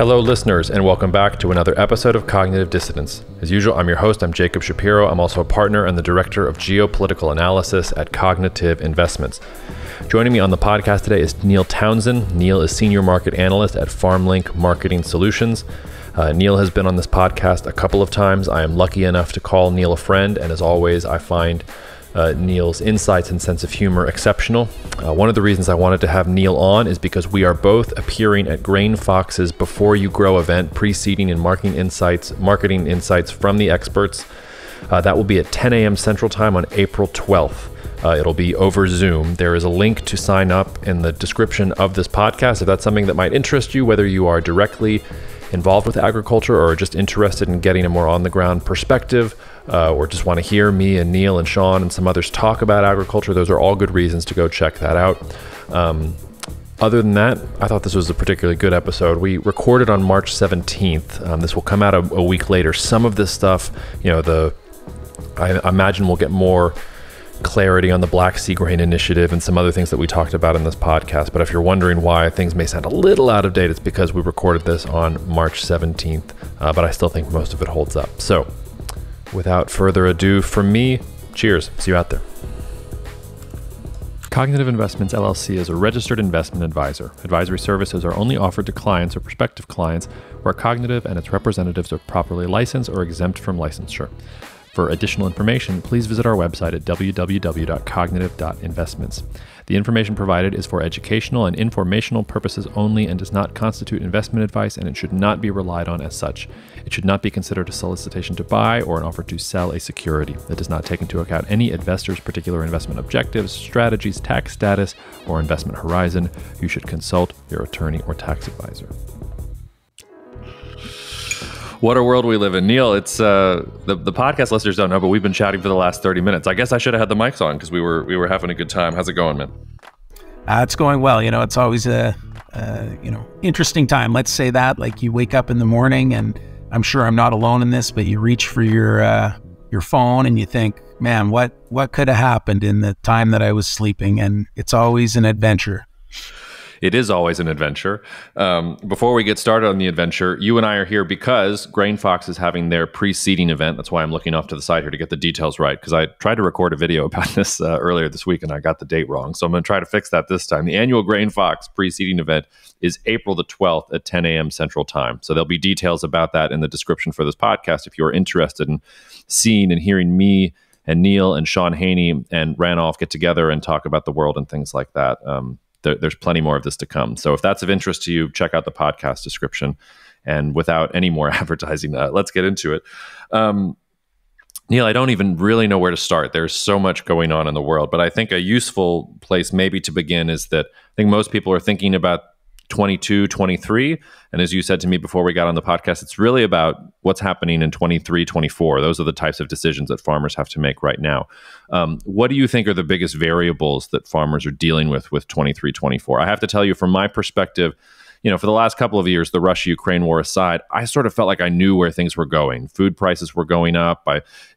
Hello, listeners, and welcome back to another episode of Cognitive Dissonance. As usual, I'm your host. I'm Jacob Shapiro. I'm also a partner and the director of geopolitical analysis at Cognitive Investments. Joining me on the podcast today is Neil Townsend. Neil is senior market analyst at FarmLink Marketing Solutions. Neil has been on this podcast a couple of times. I am lucky enough to call Neil a friend, and as always, I find Neil's insights and sense of humor exceptional. One of the reasons I wanted to have Neil on is because we are both appearing at GrainFox's Before You Grow event, preceding and marketing insights from the experts. That will be at 10 a.m. Central Time on April 12th. It'll be over Zoom. There is a link to sign up in the description of this podcast if that's something that might interest you, whether you are directly involved with agriculture or just interested in getting a more on-the-ground perspective, or just want to hear me and Neil and Sean and some others talk about agriculture. Those are all good reasons to go check that out. Other than that, I thought this was a particularly good episode. We recorded on March 17th. This will come out a week later. Some of this stuff, I imagine we'll get more clarity on the Black Sea Grain Initiative and some other things that we talked about in this podcast. But if you're wondering why things may sound a little out of date, it's because we recorded this on March 17th. But I still think most of it holds up. So without further ado, from me, cheers. See you out there. Cognitive Investments LLC is a registered investment advisor. Advisory services are only offered to clients or prospective clients where Cognitive and its representatives are properly licensed or exempt from licensure. For additional information, please visit our website at www.cognitive.investments. The information provided is for educational and informational purposes only and does not constitute investment advice, and it should not be relied on as such. It should not be considered a solicitation to buy or an offer to sell a security. It does not take into account any investor's particular investment objectives, strategies, tax status, or investment horizon. You should consult your attorney or tax advisor. What a world we live in. Neil, it's the podcast listeners don't know, but we've been chatting for the last 30 minutes. I guess I should have had the mics on because we were having a good time. How's it going, man? It's going well. It's always a interesting time. Let's say that, like, you wake up in the morning, and I'm sure I'm not alone in this, but you reach for your phone and you think, man, what could have happened in the time that I was sleeping? And it's always an adventure. It is always an adventure. Before we get started on the adventure, you and I are here because GrainFox is having their preceding event. That's why I'm looking off to the side here to get the details right, because I tried to record a video about this earlier this week and I got the date wrong. So I'm going to try to fix that this time. The annual GrainFox preceding event is April the 12th at 10 a.m. Central Time. So there'll be details about that in the description for this podcast if you're interested in seeing and hearing me and Neil and Sean Haney and Randolph get together and talk about the world and things like that. There's plenty more of this to come. So if that's of interest to you, check out the podcast description. And without any more advertising, let's get into it. Neil, I don't even really know where to start. There's so much going on in the world, but I think a useful place maybe to begin is that I think most people are thinking about 22, 23. And as you said to me before we got on the podcast, it's really about what's happening in 23, 24. Those are the types of decisions that farmers have to make right now. What do you think are the biggest variables that farmers are dealing with 23, 24? I have to tell you, from my perspective, for the last couple of years, the Russia-Ukraine war aside, I sort of felt like I knew where things were going. Food prices were going up.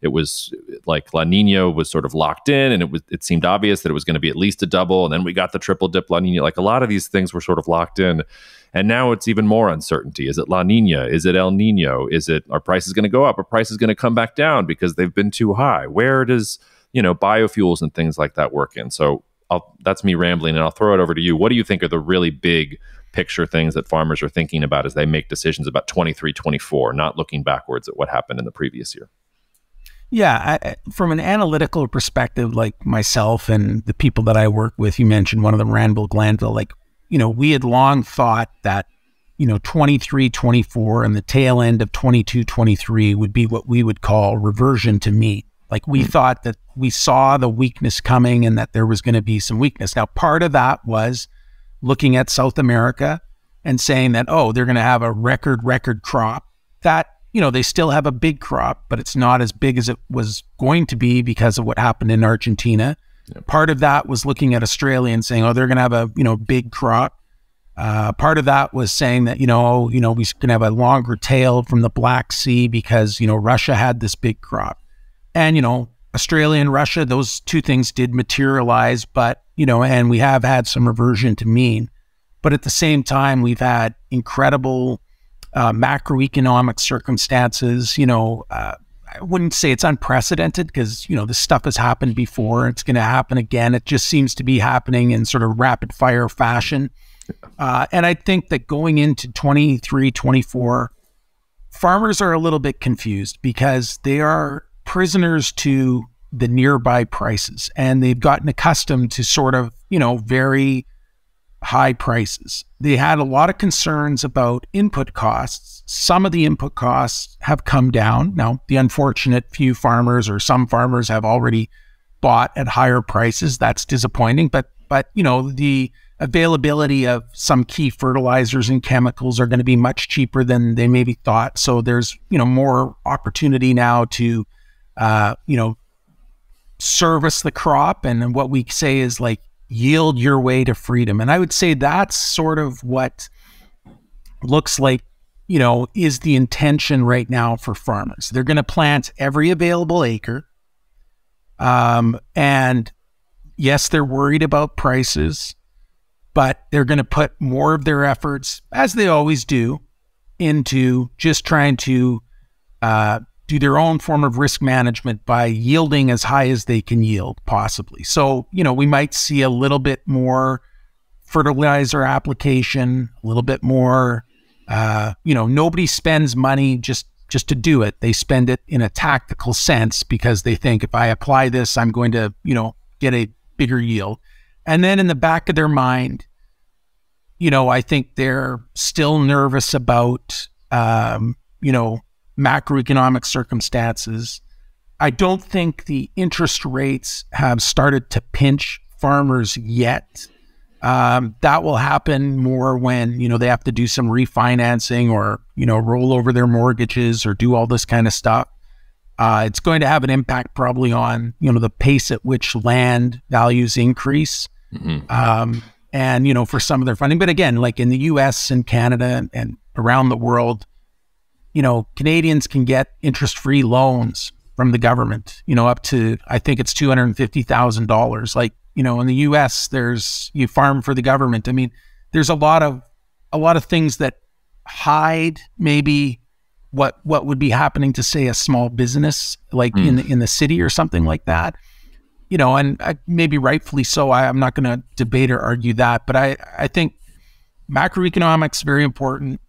It was like La Nina was sort of locked in, and it seemed obvious that it was going to be at least a double. And then we got the triple dip La Nina. Like, a lot of these things were sort of locked in. And now it's even more uncertainty. Is it La Nina? Is it El Nino? Are prices going to go up? Are prices going to come back down because they've been too high? Where does, biofuels and things like that work in? So that's me rambling, and I'll throw it over to you. What do you think are the really big picture things that farmers are thinking about as they make decisions about 23, 24, not looking backwards at what happened in the previous year? Yeah, from an analytical perspective, like myself and the people that I work with, you mentioned one of them, Ranville Glanville, we had long thought that, 23, 24 and the tail end of 22, 23 would be what we would call reversion to mean. Like, we thought that we saw the weakness coming and that there was going to be some weakness. Now, part of that was looking at South America and saying that, they're going to have a record crop. That, they still have a big crop, but it's not as big as it was going to be because of what happened in Argentina. Yep. Part of that was looking at Australia and saying, they're going to have a, big crop. Part of that was saying that, we're going to have a longer tail from the Black Sea because, Russia had this big crop. And, Australia and Russia, those two things did materialize, but, and we have had some reversion to mean. But at the same time, we've had incredible macroeconomic circumstances. I wouldn't say it's unprecedented because, this stuff has happened before. It's going to happen again. It just seems to be happening in sort of rapid fire fashion. And I think that going into 23, 24, farmers are a little bit confused because they are prisoners to the nearby prices, and they've gotten accustomed to sort of, very high prices. They had a lot of concerns about input costs. Some of the input costs have come down. Now, the unfortunate few farmers or some farmers have already bought at higher prices. That's disappointing, but the availability of some key fertilizers and chemicals are going to be much cheaper than they maybe thought. So there's, more opportunity now to, service the crop. And what we say is like, yield your way to freedom. And I would say that's sort of what looks like, is the intention right now for farmers. They're going to plant every available acre. And yes, they're worried about prices, but they're going to put more of their efforts, as they always do, into just trying to do their own form of risk management by yielding as high as they can yield, possibly. So, we might see a little bit more fertilizer application, a little bit more, nobody spends money just to do it. They spend it in a tactical sense because they think if I apply this, I'm going to, get a bigger yield. And then in the back of their mind, I think they're still nervous about, macroeconomic circumstances. I don't think the interest rates have started to pinch farmers yet. That will happen more when, they have to do some refinancing or, roll over their mortgages or do all this kind of stuff. It's going to have an impact probably on, the pace at which land values increase. Mm-hmm. And, for some of their funding. But again, like in the US and Canada and around the world, Canadians can get interest-free loans from the government, up to, I think it's $250,000. Like, in the US, you farm for the government. I mean, there's a lot of things that hide maybe what would be happening to, say, a small business, like in the city or something like that. And maybe rightfully so. I'm not going to debate or argue that, but I think macroeconomics very important.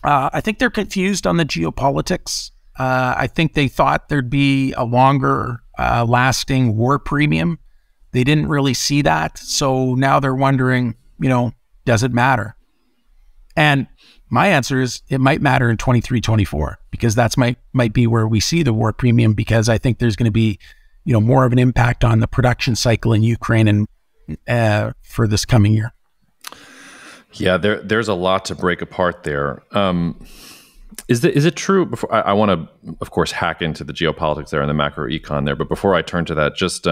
I think they're confused on the geopolitics. I think they thought there'd be a longer lasting war premium. They didn't really see that. So now they're wondering, does it matter? And my answer is it might matter in 23, 24, because that's might be where we see the war premium, because I think there's going to be, more of an impact on the production cycle in Ukraine and for this coming year. Yeah, there's a lot to break apart there. Is it true? Before I want to, of course, hack into the geopolitics there and the macro econ there, but before I turn to that, just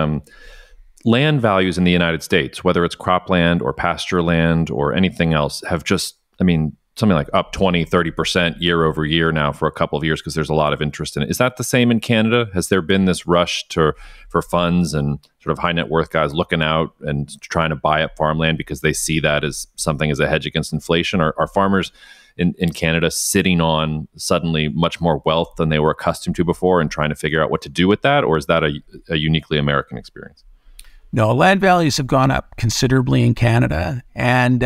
land values in the United States, whether it's cropland or pasture land or anything else, have just, something like up 20, 30% year over year now for a couple of years because there's a lot of interest in it. Is that the same in Canada? Has there been this rush for funds and sort of high net worth guys looking out and trying to buy up farmland because they see that as something as a hedge against inflation? Are farmers in Canada sitting on suddenly much more wealth than they were accustomed to before and trying to figure out what to do with that? Or is that a uniquely American experience? No, land values have gone up considerably in Canada, and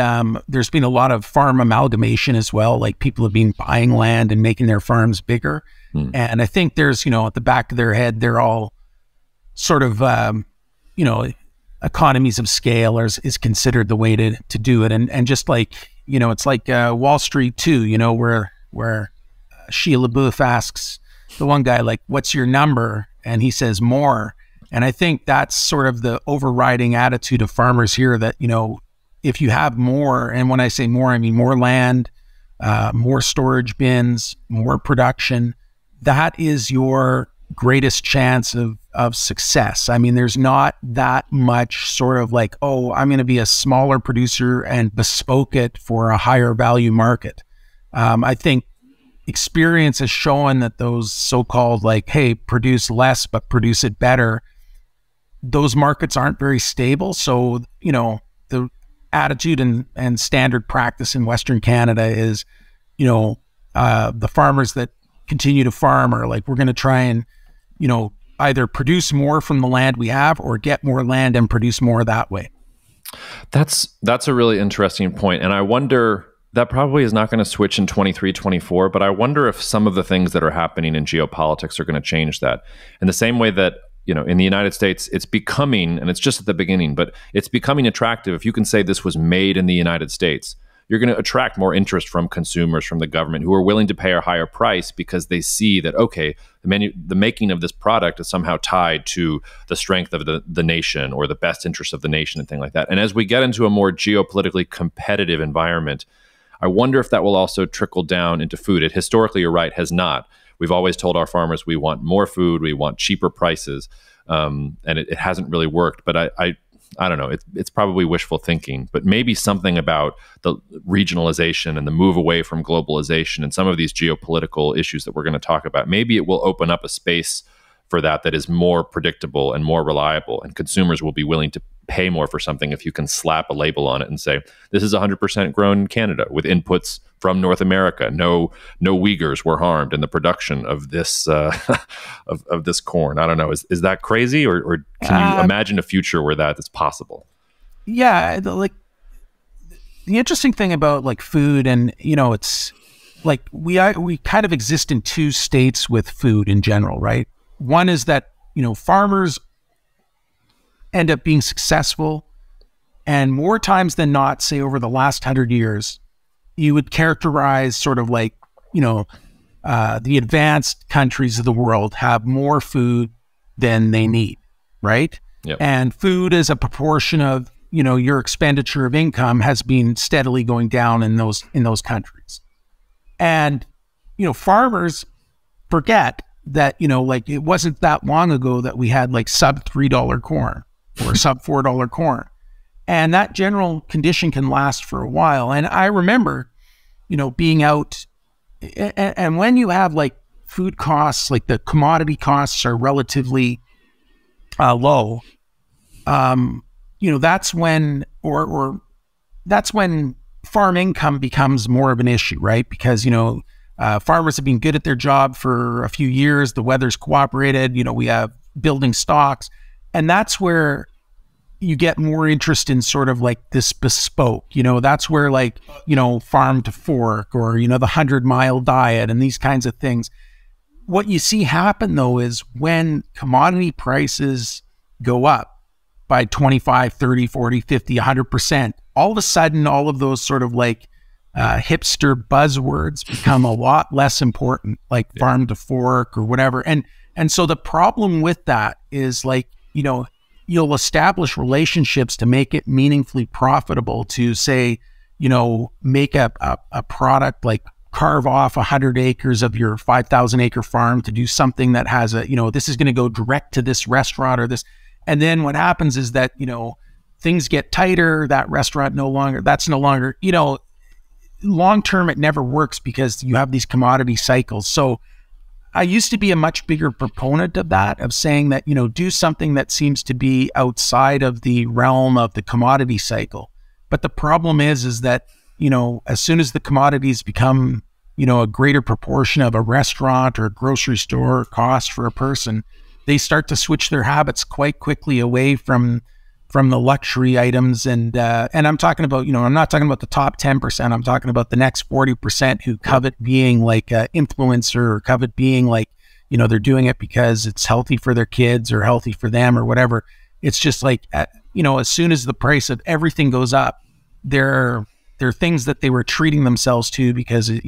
there's been a lot of farm amalgamation as well. Like people have been buying land and making their farms bigger. And I think there's, at the back of their head, they're all sort of, economies of scale is considered the way to do it. And just like, it's like Wall Street too, where Shia LaBeouf asks the one guy, like, what's your number? And he says more. And I think that's sort of the overriding attitude of farmers here that, if you have more, and when I say more, I mean more land, more storage bins, more production, that is your greatest chance of success. I mean, there's not that much sort of like, oh, I'm going to be a smaller producer and bespoke it for a higher value market. I think experience has shown that those so-called like, hey, produce less, but produce it better, those markets aren't very stable. So, the attitude and standard practice in Western Canada is, the farmers that continue to farm are like, we're going to try and, either produce more from the land we have or get more land and produce more that way. That's a really interesting point. And I wonder, that probably is not going to switch in 23, 24, but I wonder if some of the things that are happening in geopolitics are going to change that. In the same way that, in the United States, it's becoming, and it's just at the beginning, but it's becoming attractive. If you can say this was made in the United States, you're going to attract more interest from consumers, from the government, who are willing to pay a higher price because they see that, okay, the making of this product is somehow tied to the strength of the nation or the best interest of the nation and things like that. And as we get into a more geopolitically competitive environment, I wonder if that will also trickle down into food. It historically, you're right, has not. We've always told our farmers we want more food, we want cheaper prices, and it hasn't really worked. But I don't know. It's probably wishful thinking, but maybe something about the regionalization and the move away from globalization and some of these geopolitical issues that we're going to talk about, maybe it will open up a space for that is more predictable and more reliable, and consumers will be willing to pay more for something if you can slap a label on it and say, this is 100% grown in Canada with inputs from North America. No Uyghurs were harmed in the production of this of this corn. I don't know. Is that crazy, or can you imagine a future where that is possible? Yeah, like the interesting thing about like food, and it's like we kind of exist in two states with food in general, right? One is that farmers end up being successful, and more times than not, say over the last 100 years, you would characterize sort of like, the advanced countries of the world have more food than they need, right? Yep. And food as a proportion of, your expenditure of income has been steadily going down in those countries. And, farmers forget that, like it wasn't that long ago that we had like sub $3 corn or sub $4 corn. And that general condition can last for a while. And I remember, being out, and when you have like food costs, like the commodity costs are relatively low, that's when, or that's when farm income becomes more of an issue, right? Because, farmers have been good at their job for a few years. The weather's cooperated, we have building stocks, and that's where you get more interest in sort of like this bespoke, that's where like, farm to fork or, the 100-mile diet and these kinds of things. What you see happen though is when commodity prices go up by 25, 30, 40, 50, 100%, all of a sudden, all of those sort of like hipster buzzwords become a lot less important, like farm to fork or whatever. And so the problem with that is like, you'll establish relationships to make it meaningfully profitable to say, make a product like carve off 100 acres of your 5,000 acre farm to do something that has this is going to go direct to this restaurant or this. And then what happens is that, things get tighter, that restaurant that's no longer, long-term, it never works because you have these commodity cycles. So I used to be a much bigger proponent of that, of saying that, do something that seems to be outside of the realm of the commodity cycle. But the problem is that, as soon as the commodities become, a greater proportion of a restaurant or a grocery store cost for a person, they start to switch their habits quite quickly away from the luxury items. And I'm talking about, I'm not talking about the top 10%. I'm talking about the next 40% who covet being like an influencer or covet being like, they're doing it because it's healthy for their kids or healthy for them or whatever. It's just like, as soon as the price of everything goes up, there are things that they were treating themselves to because, it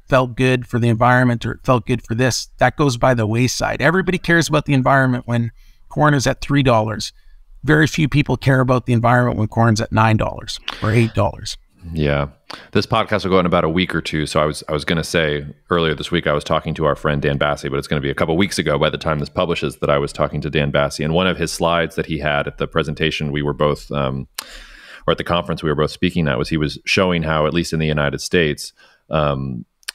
felt good for the environment or it felt good for this. That goes by the wayside. Everybody cares about the environment when corn is at $3. Very few people care about the environment when corn's at $9 or $8. Yeah. This podcast will go in about a week or two. So I was going to say earlier this week, I was talking to our friend Dan Bassey, but it's going to be a couple weeks ago by the time this publishes that I was talking to Dan Bassey. And one of his slides that he had at the presentation we were both, or at the conference we were both speaking at, was he was showing how, at least in the United States,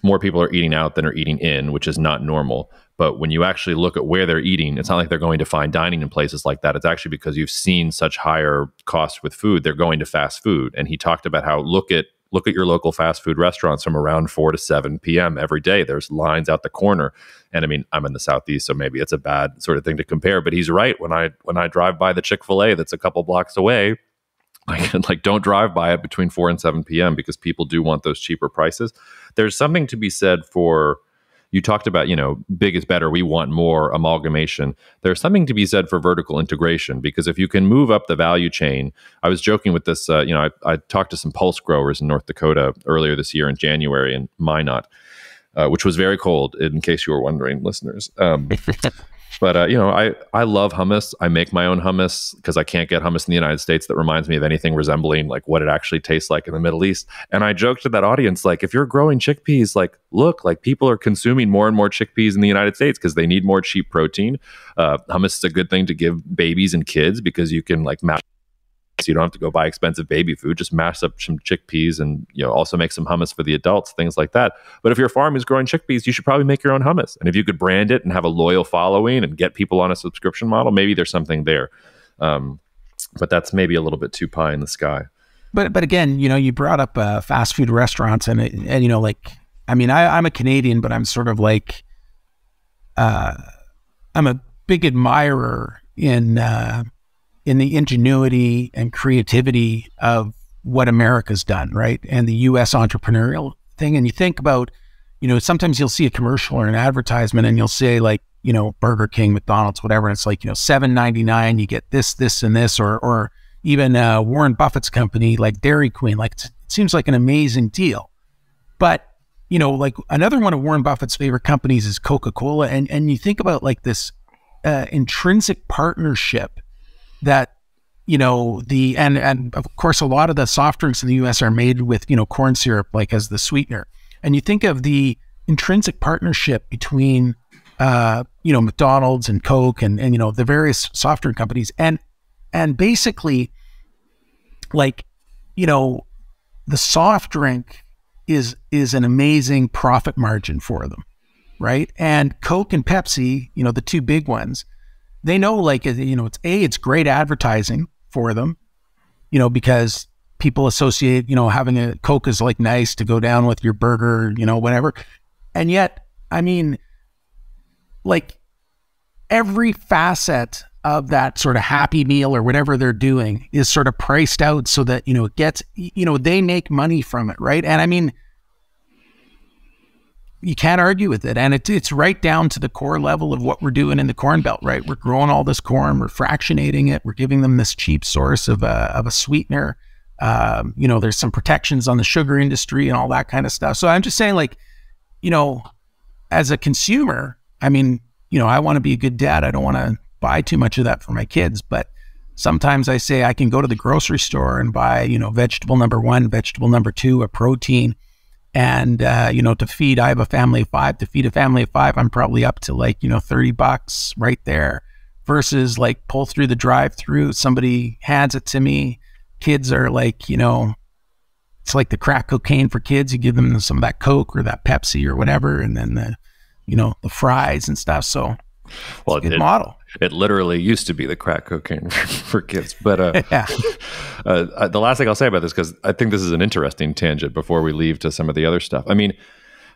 more people are eating out than are eating in, which is not normal. But when you actually look at where they're eating, it's not like they're going to fine dining in places like that. It's actually because you've seen such higher costs with food, they're going to fast food. And he talked about how, look at look at your local fast food restaurants from around 4 to 7 p.m. every day. There's lines out the corner. And I mean, I'm in the Southeast, so maybe it's a bad sort of thing to compare, but he's right. When I drive by the Chick-fil-A that's a couple blocks away, like don't drive by it between 4 and 7 p.m. because people do want those cheaper prices. There's something to be said for, you talked about, big is better. We want more amalgamation. There's something to be said for vertical integration, because if you can move up the value chain, I was joking with this, I talked to some pulse growers in North Dakota earlier this year in January in Minot, which was very cold, in case you were wondering, listeners. But I love hummus. I make my own hummus because I can't get hummus in the United States that reminds me of anything resembling like what it actually tastes like in the Middle East. And I joked to that audience, like, if you're growing chickpeas, like, look, like people are consuming more and more chickpeas in the United States because they need more cheap protein. Hummus is a good thing to give babies and kids because you can like mash. So you don't have to go buy expensive baby food. Just mash up some chickpeas and also make some hummus for the adults, things like that. But if your farm is growing chickpeas, you should probably make your own hummus. And if you could brand it and have a loyal following and get people on a subscription model, maybe there's something there. But that's maybe a little bit too pie in the sky. But again, you brought up fast food restaurants, and I'm a Canadian, but I'm sort of like I'm a big admirer in the ingenuity and creativity of what America's done, right? And the U.S. entrepreneurial thing. And you think about, sometimes you'll see a commercial or an advertisement and you'll say like, Burger King, McDonald's, whatever. And it's like, $7.99, you get this, this, and this, or even Warren Buffett's company, like Dairy Queen. Like it seems like an amazing deal. But, like another one of Warren Buffett's favorite companies is Coca-Cola. And you think about like this intrinsic partnership that, and of course, a lot of the soft drinks in the U.S. are made with, corn syrup, like as the sweetener. And you think of the intrinsic partnership between, McDonald's and Coke and the various soft drink companies. And basically, like, the soft drink is an amazing profit margin for them, right? And Coke and Pepsi, the two big ones, they know, like, it's great advertising for them, because people associate, having a Coke is like nice to go down with your burger, whatever. And yet, I mean, like every facet of that sort of Happy Meal or whatever they're doing is sort of priced out so that, it gets, they make money from it. Right. And I mean, you can't argue with it. And it's right down to the core level of what we're doing in the Corn Belt, right? We're growing all this corn, we're fractionating it, we're giving them this cheap source of a sweetener. There's some protections on the sugar industry and all that kind of stuff. So I'm just saying, like, as a consumer, I mean, I want to be a good dad. I don't want to buy too much of that for my kids, but sometimes I say I can go to the grocery store and buy, vegetable number 1, vegetable number 2, a protein. And, to feed, I have a family of 5, to feed a family of 5, I'm probably up to like, $30 right there, versus like pull through the drive-through, somebody hands it to me. Kids are like, it's like the crack cocaine for kids. You give them some of that Coke or that Pepsi or whatever. And then the fries and stuff. So well, it's a good model. It literally used to be the crack cocaine for kids. But yeah. The last thing I'll say about this, because I think this is an interesting tangent before we leave to some of the other stuff. I mean,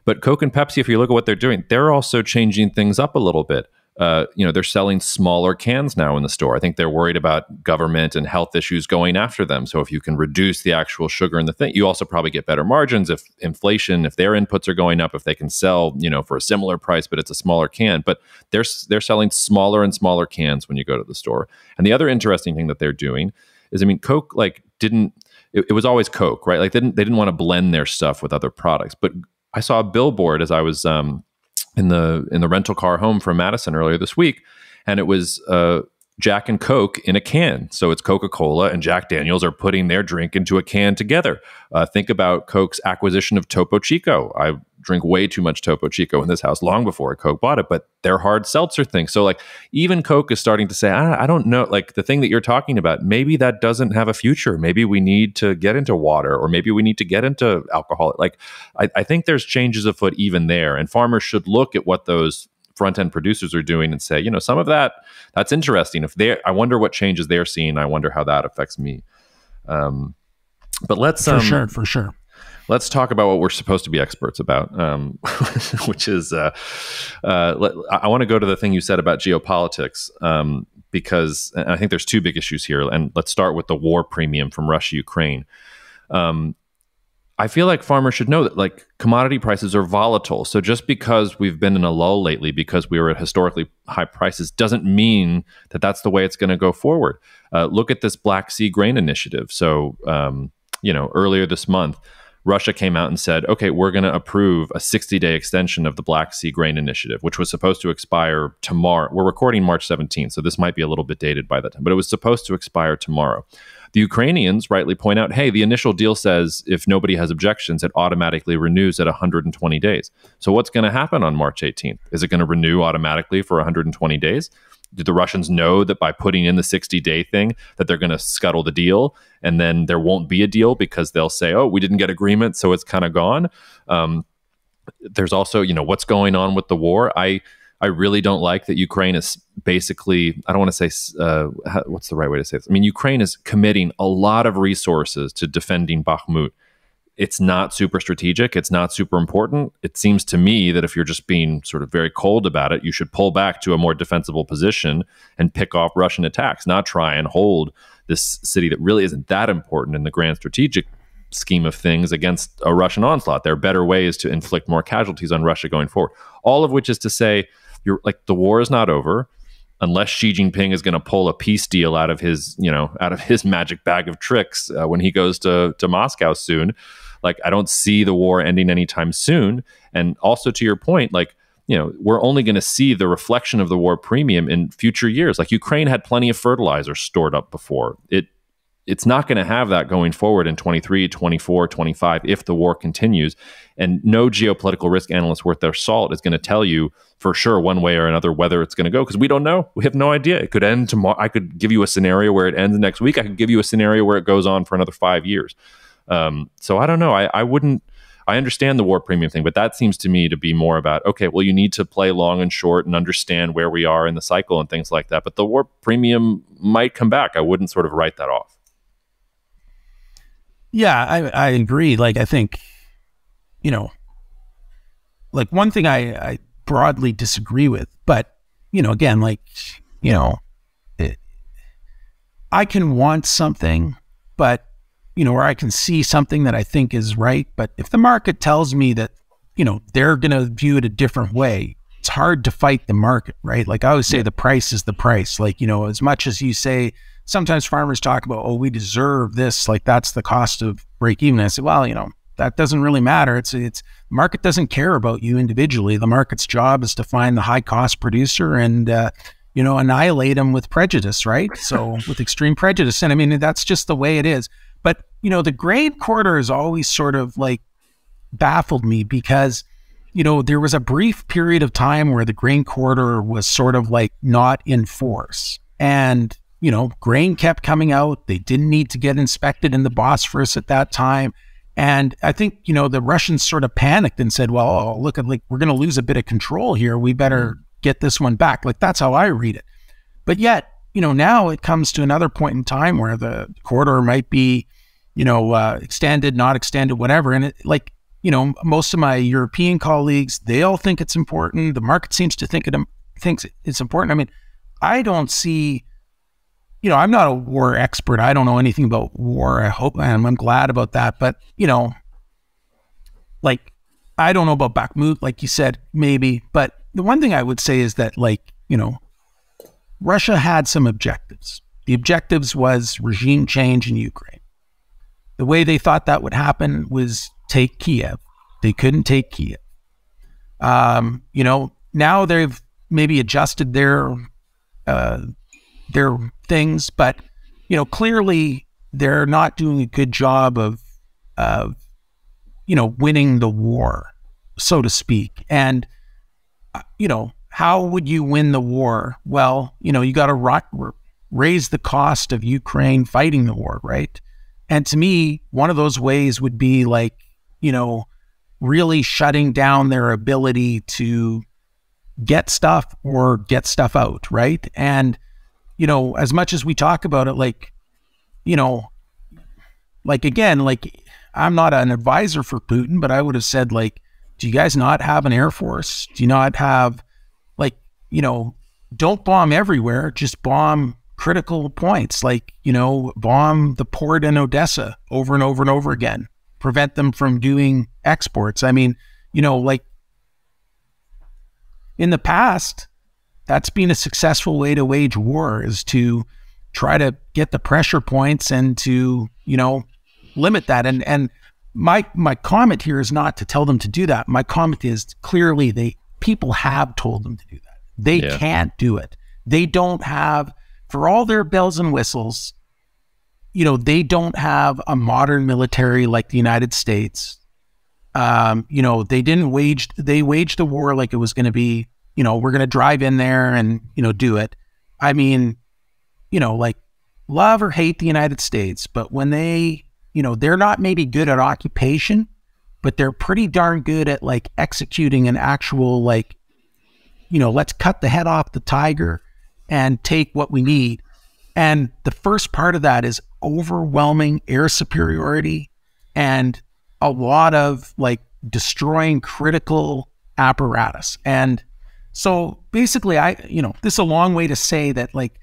but Coke and Pepsi, if you look at what they're doing, they're also changing things up a little bit. They're selling smaller cans now in the store. I think they're worried about government and health issues going after them. So if you can reduce the actual sugar in the thing, you also probably get better margins if inflation, if their inputs are going up, if they can sell, for a similar price, but it's a smaller can. But they're selling smaller and smaller cans when you go to the store. And the other interesting thing that they're doing is, I mean, Coke it was always Coke, right? Like they didn't want to blend their stuff with other products. But I saw a billboard as I was in the rental car home from Madison earlier this week, and it was Jack and Coke in a can. So it's Coca-Cola and Jack Daniels are putting their drink into a can together. Think about Coke's acquisition of Topo Chico. I drink way too much Topo Chico in this house long before Coke bought it, but they're hard seltzer things. So like even Coke is starting to say, I don't know, like the thing that you're talking about, maybe that doesn't have a future. Maybe we need to get into water, or maybe we need to get into alcohol. Like I think there's changes afoot even there, and farmers should look at what those front-end producers are doing and say, some of that's interesting. I wonder what changes they're seeing. I wonder how that affects me. But let's for sure. Let's talk about what we're supposed to be experts about, which is I want to go to the thing you said about geopolitics, because I think there's two big issues here. And let's start with the war premium from Russia, Ukraine. I feel like farmers should know that like commodity prices are volatile. So just because we've been in a lull lately because we were at historically high prices doesn't mean that that's the way it's going to go forward. Look at this Black Sea grain initiative. So, earlier this month, Russia came out and said, okay, we're going to approve a 60-day extension of the Black Sea grain initiative, which was supposed to expire tomorrow. We're recording March 17th, so this might be a little bit dated by that time, but it was supposed to expire tomorrow. The Ukrainians rightly point out, hey, the initial deal says if nobody has objections, it automatically renews at 120 days. So what's going to happen on March 18th? Is it going to renew automatically for 120 days? Do the Russians know that by putting in the 60-day thing that they're going to scuttle the deal and then there won't be a deal because they'll say, oh, we didn't get agreement, so it's kind of gone? There's also, what's going on with the war. I really don't like that Ukraine is basically, I don't want to say, what's the right way to say this? I mean, Ukraine is committing a lot of resources to defending Bakhmut. It's not super strategic. It's not super important. It seems to me that if you're just being sort of very cold about it, you should pull back to a more defensible position and pick off Russian attacks, not try and hold this city that really isn't that important in the grand strategic scheme of things against a Russian onslaught. There are better ways to inflict more casualties on Russia going forward. All of which is to say, the war is not over unless Xi Jinping is going to pull a peace deal out of his magic bag of tricks when he goes to Moscow soon. Like, I don't see the war ending anytime soon. And also to your point, we're only going to see the reflection of the war premium in future years. Like, Ukraine had plenty of fertilizer stored up before. It's not going to have that going forward in 23, 24, 25 if the war continues. And no geopolitical risk analyst worth their salt is going to tell you for sure one way or another whether it's going to go, because we don't know. We have no idea. It could end tomorrow. I could give you a scenario where it ends next week. I could give you a scenario where it goes on for another 5 years. So I don't know. I understand the war premium thing, but that seems to me to be more about, okay, well, you need to play long and short and understand where we are in the cycle and things like that. But the war premium might come back. I wouldn't sort of write that off. Yeah, I agree. Like, I think, one thing I broadly disagree with, but, again, I can want something, but, or I can see something that I think is right. But if the market tells me that, they're going to view it a different way, it's hard to fight the market, right? Like, I always say the price is the price. Like, as much as you say, sometimes farmers talk about, oh, we deserve this, like that's the cost of break even. I say, well, that doesn't really matter. It's the market doesn't care about you individually. The market's job is to find the high cost producer and, annihilate them with prejudice, right? So with extreme prejudice. And I mean, that's just the way it is. But, the grain quarter has always sort of like baffled me because, there was a brief period of time where the grain quarter was sort of like not in force. And grain kept coming out. They didn't need to get inspected in the Bosphorus at that time. And I think, the Russians sort of panicked and said, well, look, we're going to lose a bit of control here. We better get this one back. Like, that's how I read it. But yet, now it comes to another point in time where the corridor might be, extended, not extended, whatever. And most of my European colleagues, they all think it's important. The market seems to thinks it's important. I mean, I don't see, I'm not a war expert. I don't know anything about war. I hope, and I'm glad about that. But, I don't know about Bakhmut, like you said, maybe. But the one thing I would say is that, Russia had some objectives. The objectives was regime change in Ukraine. The way they thought that would happen was take Kiev. They couldn't take Kiev. Now they've maybe adjusted their things, but clearly they're not doing a good job of winning the war, so to speak. And how would you win the war? Well, you got to raise the cost of Ukraine fighting the war, right? And to me, one of those ways would be really shutting down their ability to get stuff or get stuff out, right? And as much as we talk about it, again, I'm not an advisor for Putin, but I would have said, like, do you guys not have an air force? Do you not have, like, don't bomb everywhere, just bomb critical points, like, bomb the port in Odessa over and over and over again, prevent them from doing exports. I mean, like, in the past, that's been a successful way to wage war, is to try to get the pressure points and to, limit that. And my comment here is not to tell them to do that. My comment is clearly people have told them to do that. They can't do it. They don't have, for all their bells and whistles, they don't have a modern military like the United States. They waged a war like it was going to be, we're going to drive in there and, do it. I mean, like, love or hate the United States, but when they're not maybe good at occupation, but they're pretty darn good at, like, executing an actual, like, let's cut the head off the tiger and take what we need. And the first part of that is overwhelming air superiority and a lot of, like, destroying critical apparatus. And so basically, this is a long way to say that, like,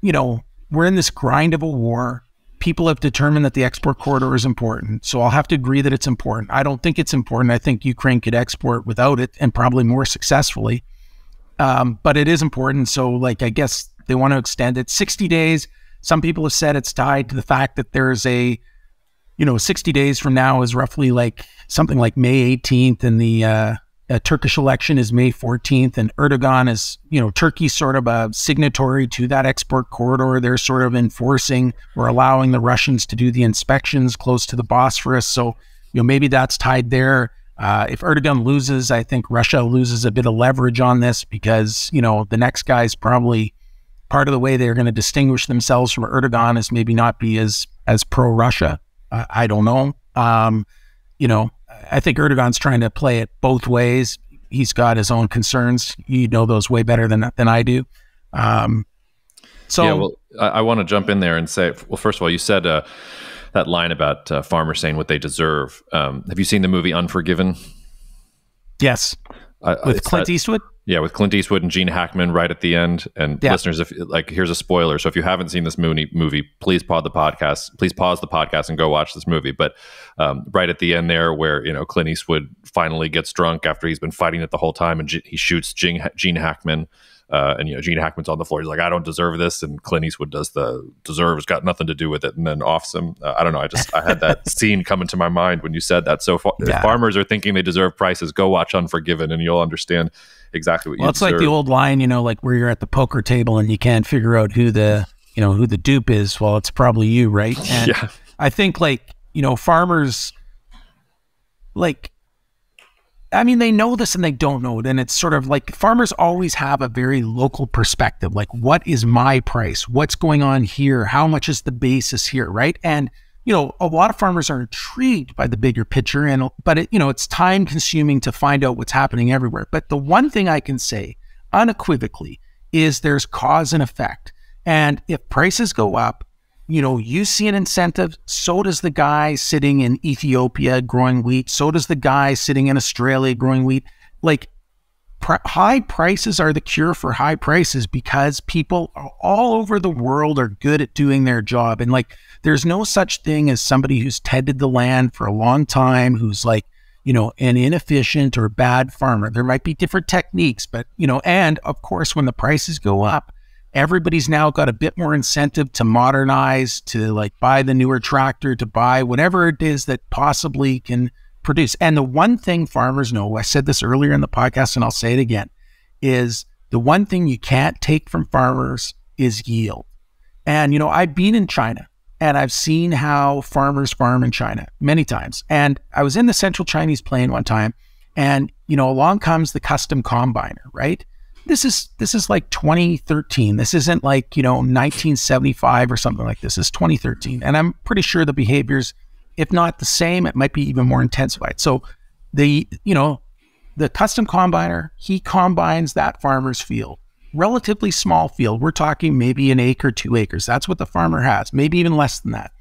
we're in this grind of a war. People have determined that the export corridor is important. So I'll have to agree that it's important. I don't think it's important. I think Ukraine could export without it and probably more successfully. But it is important. So, like, I guess they want to extend it 60 days. Some people have said it's tied to the fact that there's 60 days from now is roughly like something like May 18th, and the Turkish election is May 14th, and Erdogan is, Turkey's sort of a signatory to that export corridor. They're sort of enforcing or allowing the Russians to do the inspections close to the Bosphorus. So, maybe that's tied there. If Erdogan loses, I think Russia loses a bit of leverage on this, because, the next guy's probably, part of the way they're going to distinguish themselves from Erdogan is maybe not be as pro-Russia. I don't know. I think Erdogan's trying to play it both ways. He's got his own concerns. You know those way better than I do. I want to jump in there and say, well, first of all, you said that line about farmers saying what they deserve. Have you seen the movie Unforgiven? Yes. With Clint Eastwood? Yeah, with Clint Eastwood and Gene Hackman right at the end. And listeners, if, like, here's a spoiler. So if you haven't seen this movie, please pause the podcast and go watch this movie. But right at the end there, where, Clint Eastwood finally gets drunk after he's been fighting it the whole time, and he shoots Gene Hackman. And Gene Hackman's on the floor. He's like, I don't deserve this. And Clint Eastwood does the deserves, got nothing to do with it, and then offs him. I don't know. I had that scene come into my mind when you said that. So if farmers are thinking they deserve prices, go watch Unforgiven and you'll understand exactly what you deserve. It's like the old line, like where you're at the poker table and you can't figure out who the dupe is. Well, it's probably you, right? And I think, like, farmers, like, I mean, they know this and they don't know it. And it's sort of like farmers always have a very local perspective. Like, what is my price? What's going on here? How much is the basis here, right? And, a lot of farmers are intrigued by the bigger picture, but it's time consuming to find out what's happening everywhere. But the one thing I can say unequivocally is there's cause and effect. And if prices go up, you see an incentive, so does the guy sitting in Ethiopia growing wheat, so does the guy sitting in Australia growing wheat. Like, high prices are the cure for high prices, because people all over the world are good at doing their job. And, like, there's no such thing as somebody who's tended the land for a long time, who's, like, an inefficient or bad farmer. There might be different techniques, but, and of course, when the prices go up, everybody's now got a bit more incentive to modernize, to, like, buy the newer tractor, to buy whatever it is that possibly can produce. And the one thing farmers know, I said this earlier in the podcast and I'll say it again, is the one thing you can't take from farmers is yield. And, I've been in China and I've seen how farmers farm in China many times. And I was in the Central Chinese Plain one time, and, along comes the custom combiner, right? This is like 2013. This isn't like, 1975 or something like this. It's 2013. And I'm pretty sure the behaviors, if not the same, it might be even more intensified. So the custom combiner, he combines that farmer's field, relatively small field. We're talking maybe 1 acre, 2 acres. That's what the farmer has, maybe even less than that.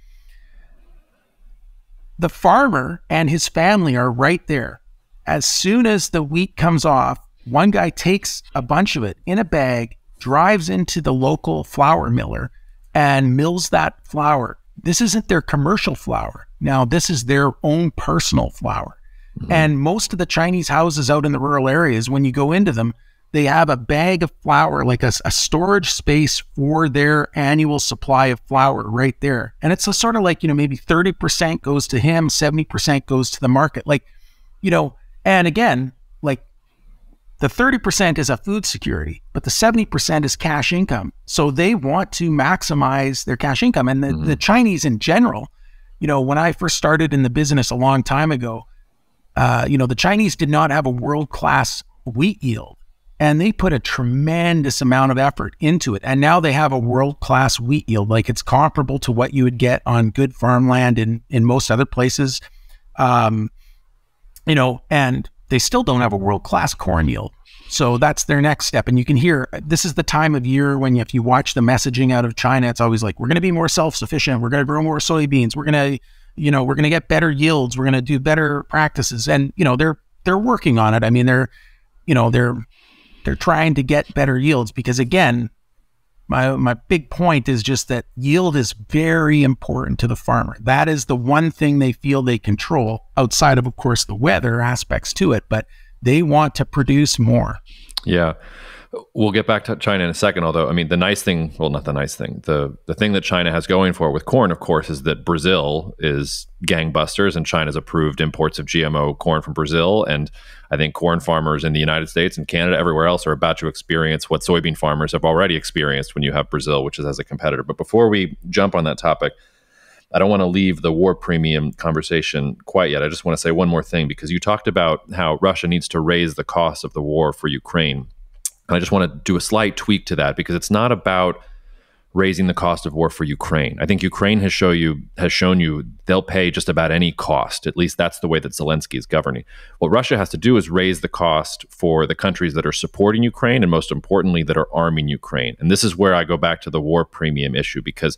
the farmer and his family are right there. As soon as the wheat comes off, one guy takes a bunch of it in a bag, drives into the local flour miller, and mills that flour. This isn't their commercial flour. Now, this is their own personal flour. Mm-hmm. And most of the Chinese houses out in the rural areas, when you go into them, they have a bag of flour, like a storage space for their annual supply of flour right there. And it's a sort of like, maybe 30% goes to him, 70% goes to the market. Like, and again, like the 30% is a food security, but the 70% is cash income. So they want to maximize their cash income. And the Chinese in general, when I first started in the business a long time ago, the Chinese did not have a world-class wheat yield. And they put a tremendous amount of effort into it. And now they have a world-class wheat yield. Like it's comparable to what you would get on good farmland in most other places. And they still don't have a world-class corn yield. So that's their next step. And you can hear, this is the time of year when if you watch the messaging out of China, it's always like, we're going to be more self-sufficient. We're going to grow more soybeans. We're going to get better yields. We're going to do better practices. And, they're working on it. I mean, they're trying to get better yields because, again, my big point is just that yield is very important to the farmer. That is the one thing they feel they control outside of course, the weather aspects to it, but they want to produce more. Yeah. We'll get back to China in a second, although, I mean, the nice thing, well, not the nice thing, the thing that China has going for it with corn, of course, is that Brazil is gangbusters and China's approved imports of GMO corn from Brazil. And I think corn farmers in the United States and Canada, everywhere else, are about to experience what soybean farmers have already experienced when you have Brazil, which is as a competitor. But before we jump on that topic, I don't want to leave the war premium conversation quite yet. I just want to say one more thing, because you talked about how Russia needs to raise the cost of the war for Ukraine. And I just want to do a slight tweak to that, because it's not about raising the cost of war for Ukraine. I think Ukraine has shown you they'll pay just about any cost. At least that's the way that Zelensky is governing. What Russia has to do is raise the cost for the countries that are supporting Ukraine, and most importantly, that are arming Ukraine. And this is where I go back to the war premium issue, because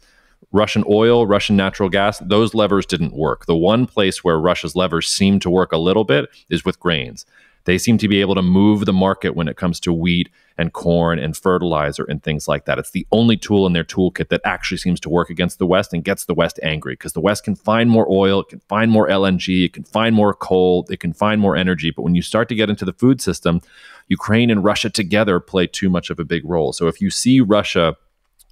Russian oil, Russian natural gas, those levers didn't work. The one place where Russia's levers seem to work a little bit is with grains. They seem to be able to move the market when it comes to wheat and corn and fertilizer and things like that. It's the only tool in their toolkit that actually seems to work against the West and gets the West angry, because the West can find more oil, it can find more LNG, it can find more coal, it can find more energy. But when you start to get into the food system, Ukraine and Russia together play too much of a big role. So if you see Russia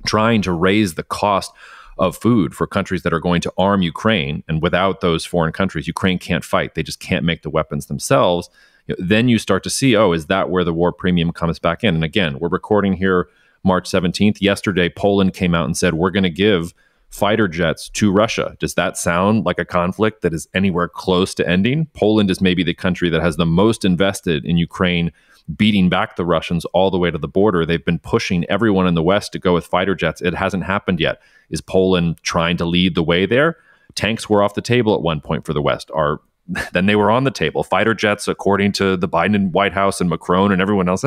trying to raise the cost of food for countries that are going to arm Ukraine, and without those foreign countries, Ukraine can't fight. They just can't make the weapons themselves. Then you start to see, is that where the war premium comes back in? And again, we're recording here March 17th. Yesterday, Poland came out and said, we're going to give fighter jets to Russia. Does that sound like a conflict that is anywhere close to ending? Poland is maybe the country that has the most invested in Ukraine beating back the Russians all the way to the border. They've been pushing everyone in the West to go with fighter jets. It hasn't happened yet. Is Poland trying to lead the way there? Tanks were off the table at one point for the West. Then they were on the table. Fighter jets, according to the Biden White House and Macron and everyone else,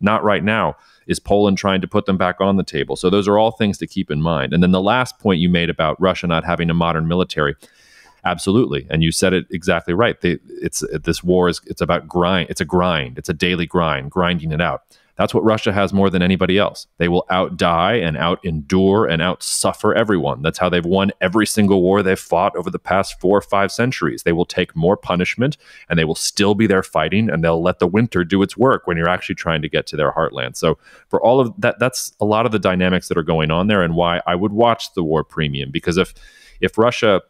not right now. Is Poland trying to put them back on the table? So those are all things to keep in mind. And then the last point you made about Russia not having a modern military, absolutely. And you said it exactly right. This war it's about grind. It's a grind. It's a daily grind, grinding it out. That's what Russia has more than anybody else. They will outdie and out-endure and out-suffer everyone. That's how they've won every single war they've fought over the past 4 or 5 centuries. They will take more punishment, and they will still be there fighting, and they'll let the winter do its work when you're actually trying to get to their heartland. So for all of that, that's a lot of the dynamics that are going on there, and why I would watch the war premium. Because if Russia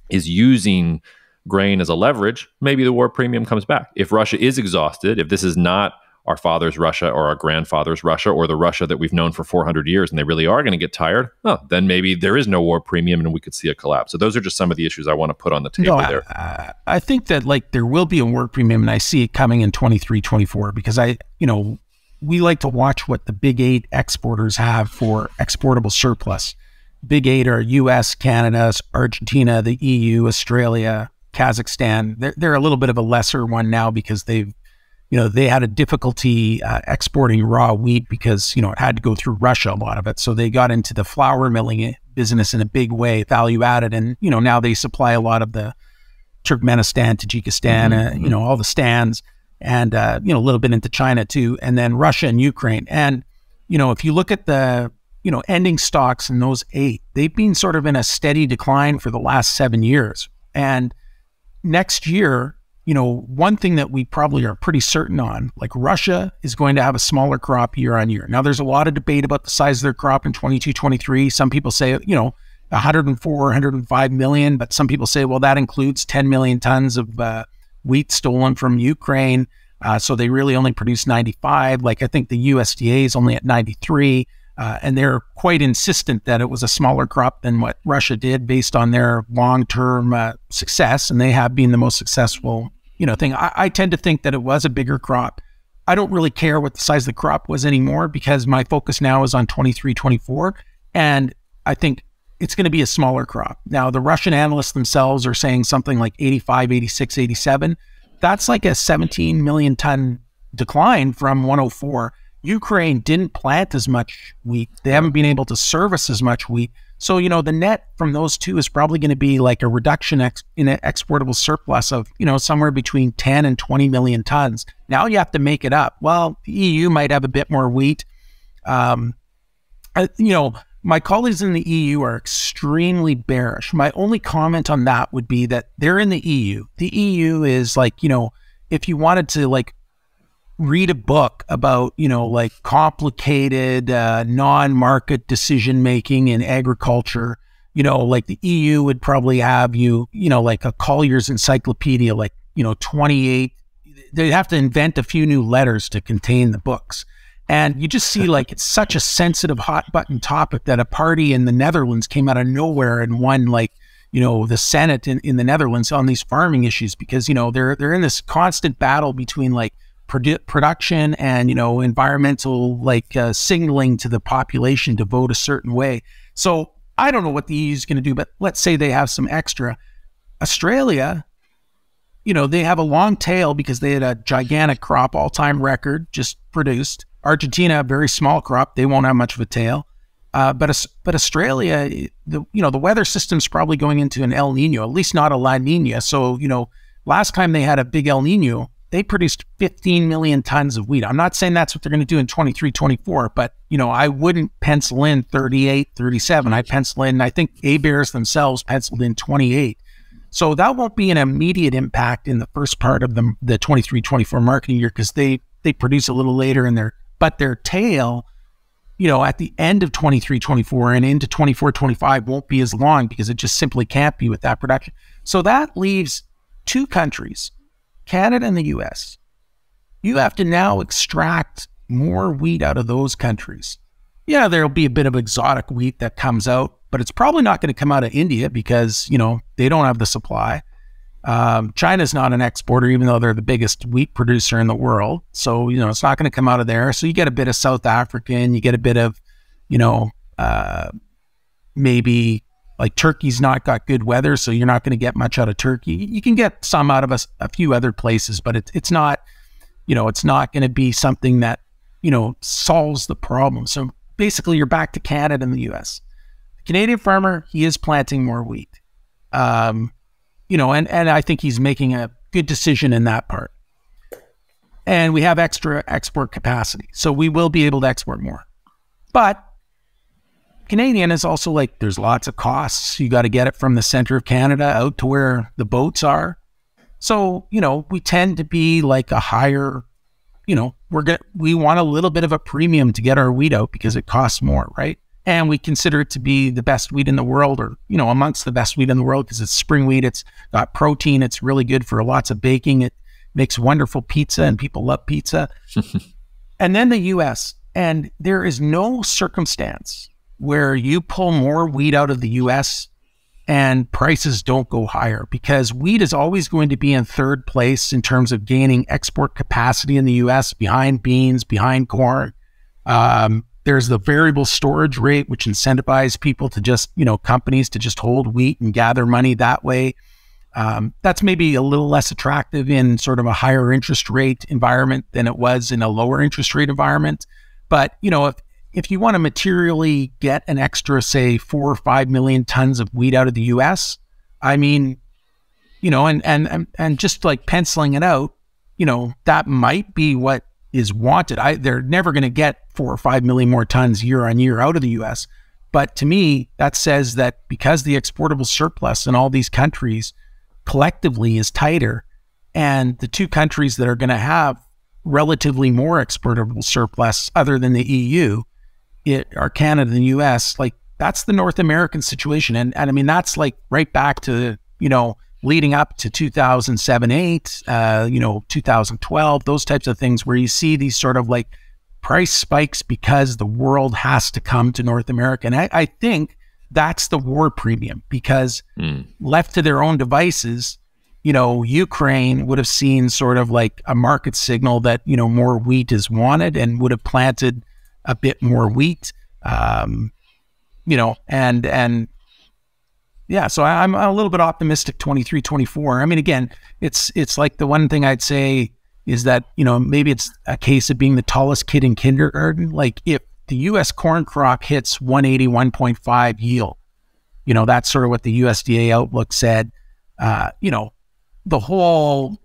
is using grain as a leverage, maybe the war premium comes back. If Russia is exhausted, if this is not our father's Russia or our grandfather's Russia or the Russia that we've known for 400 years, and they really are going to get tired, then maybe there is no war premium and we could see a collapse. So those are just some of the issues I want to put on the table there. I think that there will be a war premium, and I see it coming in 23, 24, because we like to watch what the big 8 exporters have for exportable surplus. Big 8 are US, Canada, Argentina, the EU, Australia, Kazakhstan. They're a little bit of a lesser one now because they had a difficulty exporting raw wheat because, it had to go through Russia, a lot of it. So they got into the flour milling business in a big way, value added. And, now they supply a lot of the Turkmenistan, Tajikistan, all the stands, and a little bit into China too, and then Russia and Ukraine. And if you look at the ending stocks in those 8, they've been sort of in a steady decline for the last 7 years. And next year, one thing that we probably are pretty certain on, like Russia is going to have a smaller crop year on year. Now, there's a lot of debate about the size of their crop in 22, 23. Some people say, 104, 105 million, but some people say, well, that includes 10 million tons of wheat stolen from Ukraine. So they really only produce 95. Like, I think the USDA is only at 93. And they're quite insistent that it was a smaller crop than what Russia did based on their long-term success. And they have been the most successful, thing. I tend to think that it was a bigger crop. I don't really care what the size of the crop was anymore because my focus now is on 23, 24. And I think it's going to be a smaller crop. Now, the Russian analysts themselves are saying something like 85, 86, 87. That's like a 17 million ton decline from 104. Ukraine didn't plant as much wheat. They haven't been able to service as much wheat. So, the net from those two is probably going to be like a reduction in an exportable surplus of, somewhere between 10 and 20 million tons. Now you have to make it up. Well, the EU might have a bit more wheat. My colleagues in the EU are extremely bearish. My only comment on that would be that they're in the EU. The EU is like, if you wanted to read a book about, complicated, non-market decision-making in agriculture, the EU would probably have like a Collier's encyclopedia, 28, they'd have to invent a few new letters to contain the books. And you just see it's such a sensitive hot button topic that a party in the Netherlands came out of nowhere and won the Senate in the Netherlands on these farming issues because, they're in this constant battle between production and environmental signaling to the population to vote a certain way. So I don't know what the EU is going to do, but let's say they have some extra. Australia, they have a long tail because they had a gigantic crop, all-time record just produced. Argentina, a very small crop, they won't have much of a tail. But Australia, the weather system's probably going into an El Nino, at least not a La Nina. So last time they had a big El Nino, they produced 15 million tons of wheat. I'm not saying that's what they're going to do in 23, 24, but, I wouldn't pencil in 38, 37. I pencil in, I think A-Bears themselves penciled in 28. So that won't be an immediate impact in the first part of the 23, 24 marketing year because they produce a little later but their tail, at the end of 23, 24 and into 24, 25 won't be as long because it just simply can't be with that production. So that leaves 2 countries, Canada and the US. You have to now extract more wheat out of those countries. Yeah, there'll be a bit of exotic wheat that comes out, but it's probably not going to come out of India because, they don't have the supply. China's not an exporter, even though they're the biggest wheat producer in the world. So, it's not going to come out of there. So you get a bit of South African, you get a bit of, maybe Turkey's not got good weather, so you're not going to get much out of Turkey. You can get some out of a few other places, but it's not, it's not going to be something that, solves the problem. So basically you're back to Canada and the US. The Canadian farmer, he is planting more wheat. And I think he's making a good decision in that part. And we have extra export capacity, so we will be able to export more. But Canadian is also there's lots of costs. You got to get it from the center of Canada out to where the boats are. So, we tend to be a higher, we want a little bit of a premium to get our wheat out because it costs more, right? And we consider it to be the best wheat in the world or, amongst the best wheat in the world because it's spring wheat. It's got protein. It's really good for lots of baking. It makes wonderful pizza and people love pizza. And then the US. And there is no circumstance where you pull more wheat out of the US and prices don't go higher because wheat is always going to be in third place in terms of gaining export capacity in the US behind beans, behind corn. There's the variable storage rate, which incentivizes people to just, companies to just hold wheat and gather money that way. That's maybe a little less attractive in sort of a higher interest rate environment than it was in a lower interest rate environment. But, if you want to materially get an extra, say, 4 or 5 million tons of wheat out of the US, I mean, and just like penciling it out, that might be what is wanted. They're never going to get 4 or 5 million more tons year on year out of the U.S. But to me, that says that because the exportable surplus in all these countries collectively is tighter, and the two countries that are going to have relatively more exportable surplus other than the EU are Canada and the US, like that's the North American situation. And I mean, that's like right back to, leading up to 2007, 8, 2012, those types of things where you see these sort of like price spikes because the world has to come to North America. And I think that's the war premium, because left to their own devices, Ukraine would have seen sort of like a market signal that, more wheat is wanted and would have planted a bit more wheat, and yeah, so I'm a little bit optimistic 23, 24. I mean, again, it's like the one thing I'd say is that, maybe it's a case of being the tallest kid in kindergarten. Like if the U.S. corn crop hits 181.5 yield, that's sort of what the USDA outlook said, the whole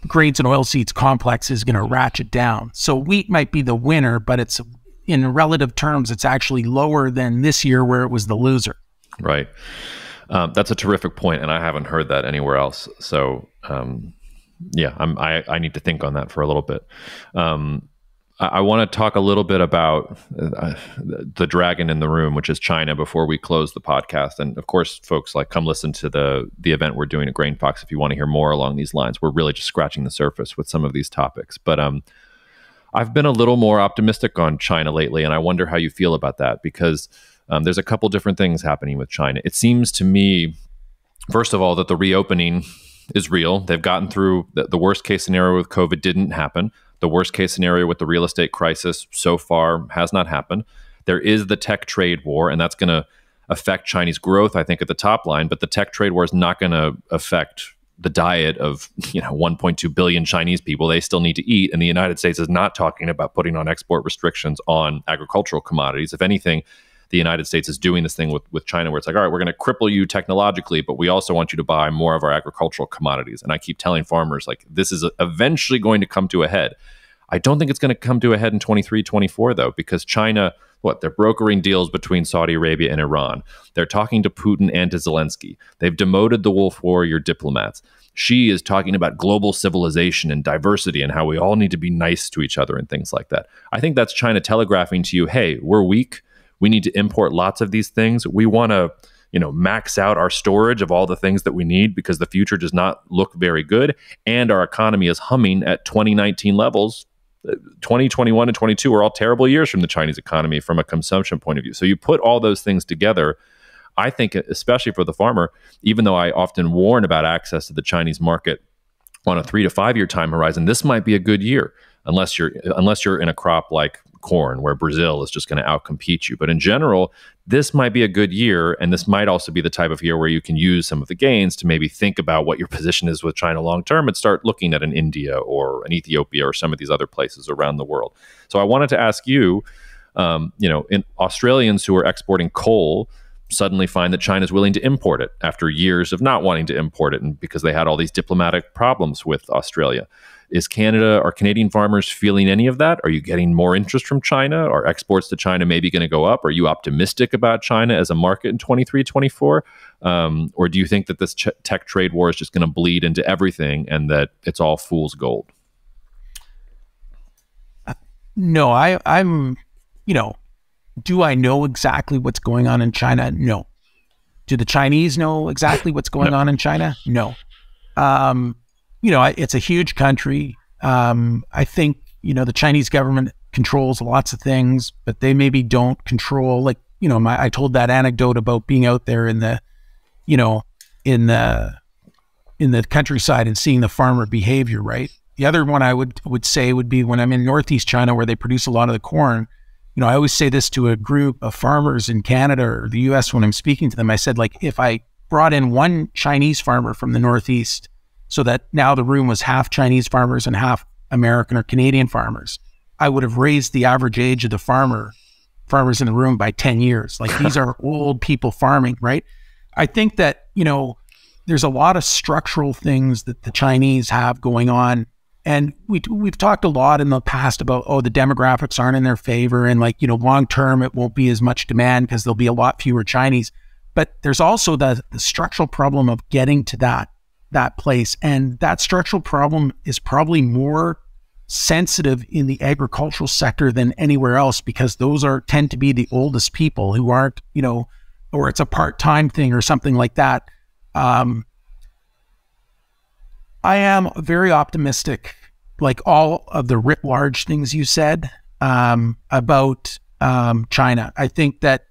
grains and oilseeds complex is going to ratchet down. So wheat might be the winner, but it's in relative terms, it's actually lower than this year where it was the loser. Right. That's a terrific point, and I haven't heard that anywhere else. So, yeah, I need to think on that for a little bit. I want to talk a little bit about the dragon in the room, which is China, before we close the podcast. And of course, folks, come listen to the event we're doing at GrainFox if you want to hear more along these lines. We're really just scratching the surface with some of these topics. But I've been a little more optimistic on China lately, and I wonder how you feel about that, because there's a couple different things happening with China. It seems to me, first of all, that the reopening is real. They've gotten through the worst case scenario with COVID didn't happen. The worst case scenario with the real estate crisis so far has not happened. There is the tech trade war, and that's going to affect Chinese growth, I think, at the top line. But the tech trade war is not going to affect the diet of 1.2 billion Chinese people. They still need to eat. And the United States is not talking about putting on export restrictions on agricultural commodities. If anything, the United States is doing this thing with China where it's like, all right, we're going to cripple you technologically, but we also want you to buy more of our agricultural commodities. And I keep telling farmers, this is eventually going to come to a head. I don't think it's going to come to a head in 23, 24, though, because China, they're brokering deals between Saudi Arabia and Iran. They're talking to Putin and to Zelensky. They've demoted the wolf warrior diplomats. Xi is talking about global civilization and diversity and how we all need to be nice to each other and things like that. I think that's China telegraphing to you, hey, we're weak. We need to import lots of these things. We want to, max out our storage of all the things that we need because the future does not look very good. And our economy is humming at 2019 levels. 2021 and 22 are all terrible years from the Chinese economy from a consumption point of view. So you put all those things together, I think, especially for the farmer, even though I often warn about access to the Chinese market on a 3 to 5 year time horizon, this might be a good year unless you're in a crop like corn where Brazil is just going to outcompete you. But in general, this might be a good year, and this might also be the type of year where you can use some of the gains to maybe think about what your position is with China long term and start looking at an India or an Ethiopia or some of these other places around the world. So I wanted to ask you, in Australians who are exporting coal suddenly find that China's willing to import it after years of not wanting to import it, and because they had all these diplomatic problems with Australia. Is Canada or Canadian farmers feeling any of that? Are you getting more interest from China? Are exports to China maybe going to go up? Are you optimistic about China as a market in 23, 24? Or do you think that this tech trade war is just going to bleed into everything and that it's all fool's gold? No, I'm, do I know exactly what's going on in China? No. Do the Chinese know exactly what's going on in China? No. It's a huge country. I think, the Chinese government controls lots of things, but they maybe don't control, I told that anecdote about being out there in the countryside and seeing the farmer behavior, right? The other one I would say would be when I'm in Northeast China where they produce a lot of the corn. I always say this to a group of farmers in Canada or the US when I'm speaking to them. I said, if I brought in one Chinese farmer from the Northeast, so that now the room was half Chinese farmers and half American or Canadian farmers, I would have raised the average age of the farmers in the room by 10 years. These are old people farming, right? I think that, there's a lot of structural things that the Chinese have going on. And we've talked a lot in the past about, oh, the demographics aren't in their favor. And like, long term, it won't be as much demand because there'll be a lot fewer Chinese. But there's also the structural problem of getting to that place. And that structural problem is probably more sensitive in the agricultural sector than anywhere else, because those tend to be the oldest people who aren't, or it's a part-time thing or something like that. I am very optimistic, like all of the writ large things you said about China. I think that,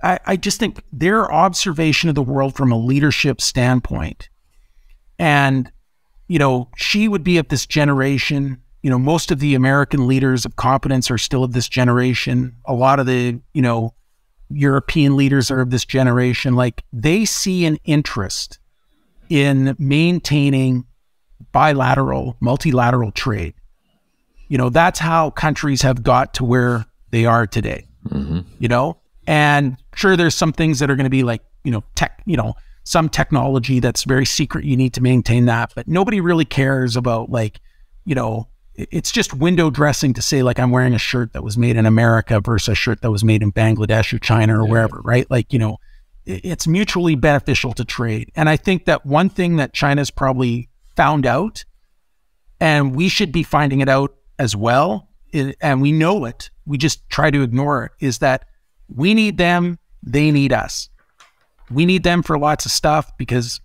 I just think their observation of the world from a leadership standpoint, and, she would be of this generation. Most of the American leaders of competence are still of this generation. A lot of the, European leaders are of this generation. Like, they see an interest in maintaining bilateral, multilateral trade. That's how countries have got to where they are today, and sure, there's some things that are going to be like, some technology that's very secret. You need to maintain that, but nobody really cares about like, it's just window dressing to say like, I'm wearing a shirt that was made in America versus a shirt that was made in Bangladesh or China or wherever, right? Like, it's mutually beneficial to trade. And I think that one thing that China's probably found out, and we should be finding it out as well, and we know it, we just try to ignore it, is that we need them, they need us. We need them for lots of stuff because,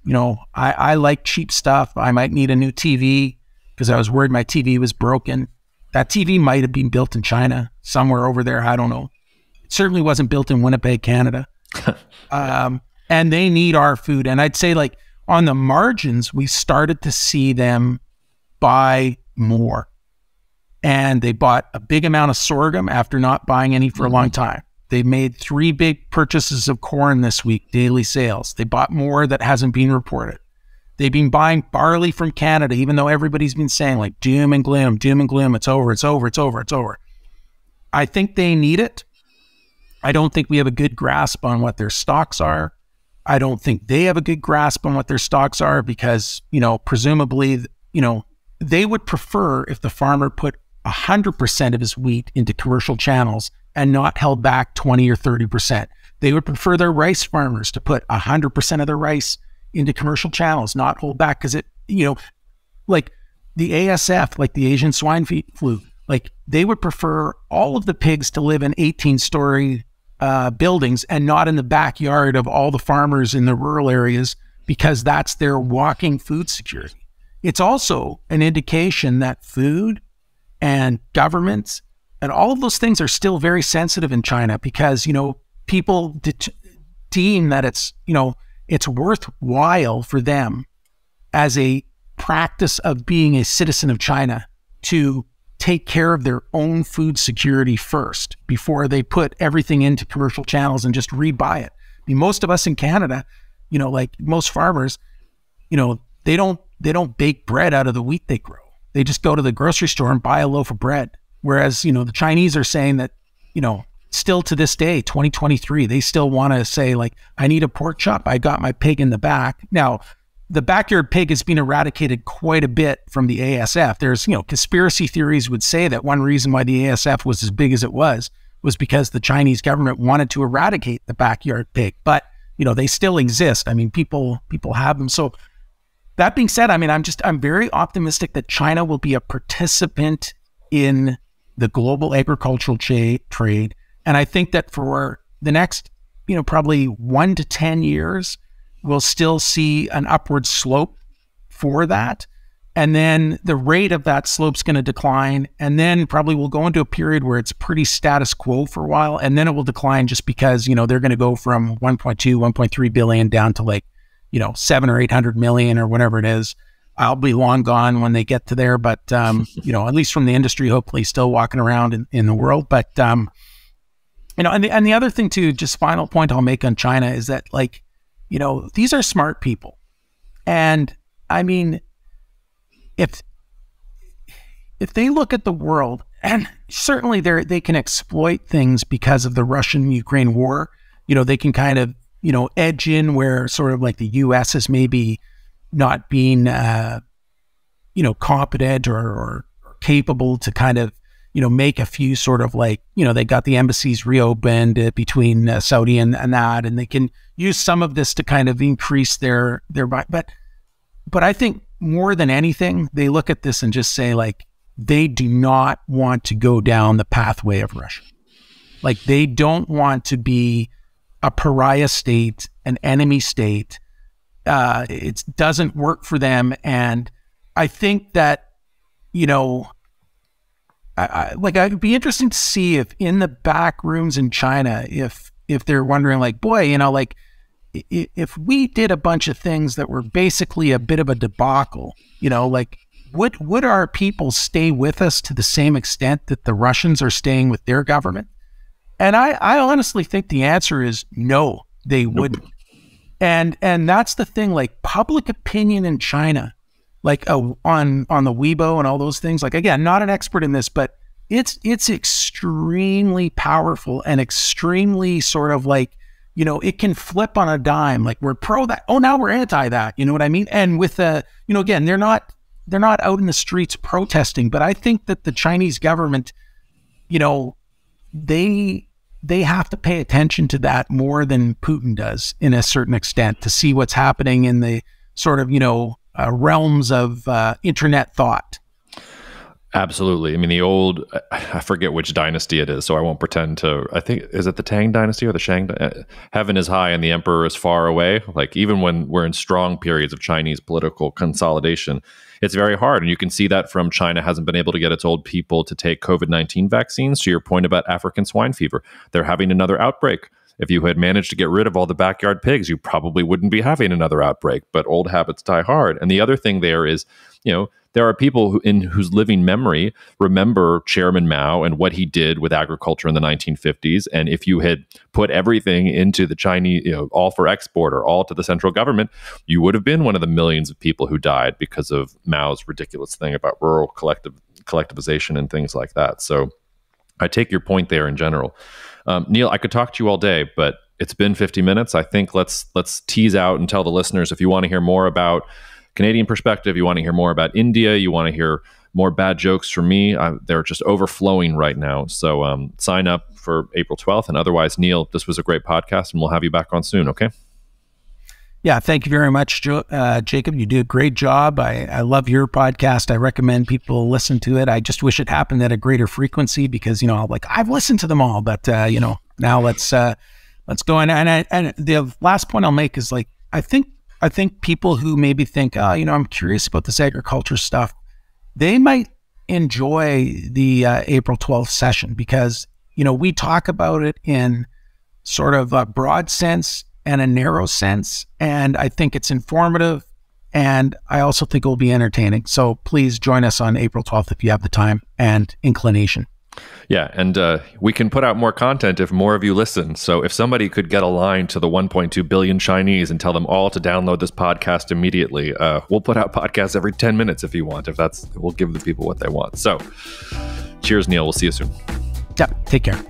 I like cheap stuff. I might need a new TV because I was worried my TV was broken. That TV might have been built in China, somewhere over there. I don't know. It certainly wasn't built in Winnipeg, Canada. And they need our food. And I'd say like on the margins, we started to see them buy more. And they bought a big amount of sorghum after not buying any for a long time. They made 3 big purchases of corn this week, daily sales. They bought more that hasn't been reported. They've been buying barley from Canada, even though everybody's been saying like doom and gloom, it's over, it's over, it's over, it's over. I think they need it. I don't think we have a good grasp on what their stocks are. I don't think they have a good grasp on what their stocks are because, presumably, they would prefer if the farmer put 100% of his wheat into commercial channels and not held back 20 or 30%. They would prefer their rice farmers to put 100% of their rice into commercial channels, not hold back, because it, like the ASF, like the Asian swine flu, like they would prefer all of the pigs to live in 18-story buildings and not in the backyard of all the farmers in the rural areas, because that's their walking food security. It's also an indication that food and governments and all of those things are still very sensitive in China because, people deem that it's, it's worthwhile for them as a practice of being a citizen of China to take care of their own food security first before they put everything into commercial channels and just rebuy it. I mean, most of us in Canada, like most farmers, they don't bake bread out of the wheat they grow. They just go to the grocery store and buy a loaf of bread. Whereas, the Chinese are saying that, still to this day, 2023, they still want to say like, I need a pork chop. I got my pig in the back. Now, the backyard pig has been eradicated quite a bit from the ASF. There's, conspiracy theories would say that one reason why the ASF was as big as it was because the Chinese government wanted to eradicate the backyard pig. But, they still exist. I mean, people have them. So that being said, I mean, I'm very optimistic that China will be a participant in the global agricultural trade. And I think that for the next, probably 1 to 10 years, we'll still see an upward slope for that. And then the rate of that slope's going to decline. And then probably we'll go into a period where it's pretty status quo for a while. And then it will decline just because, they're going to go from 1.2, 1.3 billion down to like, 700 or 800 million or whatever it is. I'll be long gone when they get to there, but, at least from the industry, hopefully still walking around in the world. But, and the other thing too, just final point I'll make on China is that like, these are smart people. And I mean, if they look at the world, and certainly they can exploit things because of the Russian-Ukraine war, they can kind of, edge in where sort of like the U.S. is maybe not being, competent or capable to kind of, make a few sort of like, they got the embassies reopened between Saudi and that, and they can use some of this to kind of increase their, but I think more than anything, they look at this and just say like, they do not want to go down the pathway of Russia. Like they don't want to be a pariah state, an enemy state. It doesn't work for them. And I think that, I'd be interesting to see if in the back rooms in China, if they're wondering like, boy, like if we did a bunch of things that were basically a bit of a debacle, like would our people stay with us to the same extent that the Russians are staying with their government? And I honestly think the answer is no, they wouldn't. And that's the thing, like public opinion in China, like on the Weibo and all those things, like again, not an expert in this, but it's extremely powerful and extremely sort of like, it can flip on a dime. Like we're pro that, oh, now we're anti that, you know what I mean? And with again, they're not out in the streets protesting, but I think that the Chinese government, they have to pay attention to that more than Putin does in a certain extent to see what's happening in the sort of, realms of internet thought. Absolutely. I mean, I forget which dynasty it is, so I won't pretend to, I think, is it the Tang dynasty or the Shang? Heaven is high and the emperor is far away. Like even when we're in strong periods of Chinese political consolidation, it's very hard. And you can see that from China hasn't been able to get its old people to take COVID-19 vaccines. To your point about African swine fever, they're having another outbreak. If you had managed to get rid of all the backyard pigs, you probably wouldn't be having another outbreak, but old habits die hard. And the other thing there is, there are people whose living memory remember Chairman Mao and what he did with agriculture in the 1950s. And if you had put everything into the Chinese, all for export or all to the central government, you would have been one of the millions of people who died because of Mao's ridiculous thing about rural collectivization and things like that. So I take your point there in general. Neil, I could talk to you all day, but it's been 50 minutes. I think let's tease out and tell the listeners, if you want to hear more about Canadian perspective, you want to hear more about India, you want to hear more bad jokes from me, they're just overflowing right now. So sign up for April 12th. And otherwise, Neil, this was a great podcast and we'll have you back on soon, okay? Yeah, thank you very much, Jacob. You do a great job. I love your podcast. I recommend people listen to it. I just wish it happened at a greater frequency because, I've listened to them all, but, now let's go in. And the last point I'll make is like, I think people who maybe think, I'm curious about this agriculture stuff, they might enjoy the April 12th session because, we talk about it in sort of a broad sense and a narrow sense. And I think it's informative. And I also think it will be entertaining. So please join us on April 12th if you have the time and inclination. Yeah, and we can put out more content if more of you listen. So if somebody could get a line to the 1.2 billion Chinese and tell them all to download this podcast immediately, we'll put out podcasts every 10 minutes if you want. We'll give the people what they want. So cheers, Neil. We'll see you soon. Yeah, take care.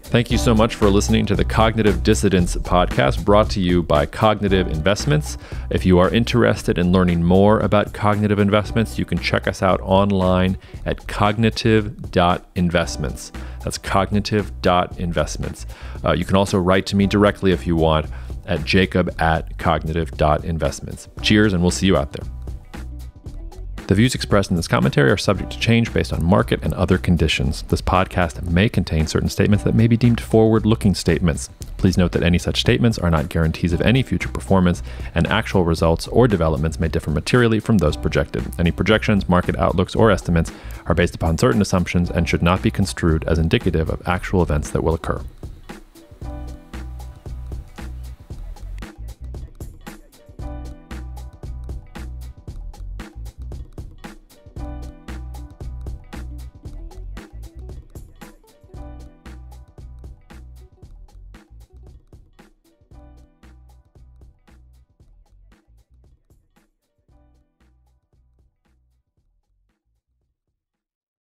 Thank you so much for listening to the Cognitive Dissidence podcast brought to you by Cognitive Investments. If you are interested in learning more about cognitive investments, you can check us out online at cognitive.investments. That's cognitive.investments. You can also write to me directly if you want at jacob@cognitive.investments. Cheers, and we'll see you out there. The views expressed in this commentary are subject to change based on market and other conditions. This podcast may contain certain statements that may be deemed forward-looking statements. Please note that any such statements are not guarantees of any future performance, and actual results or developments may differ materially from those projected. Any projections, market outlooks, or estimates are based upon certain assumptions and should not be construed as indicative of actual events that will occur.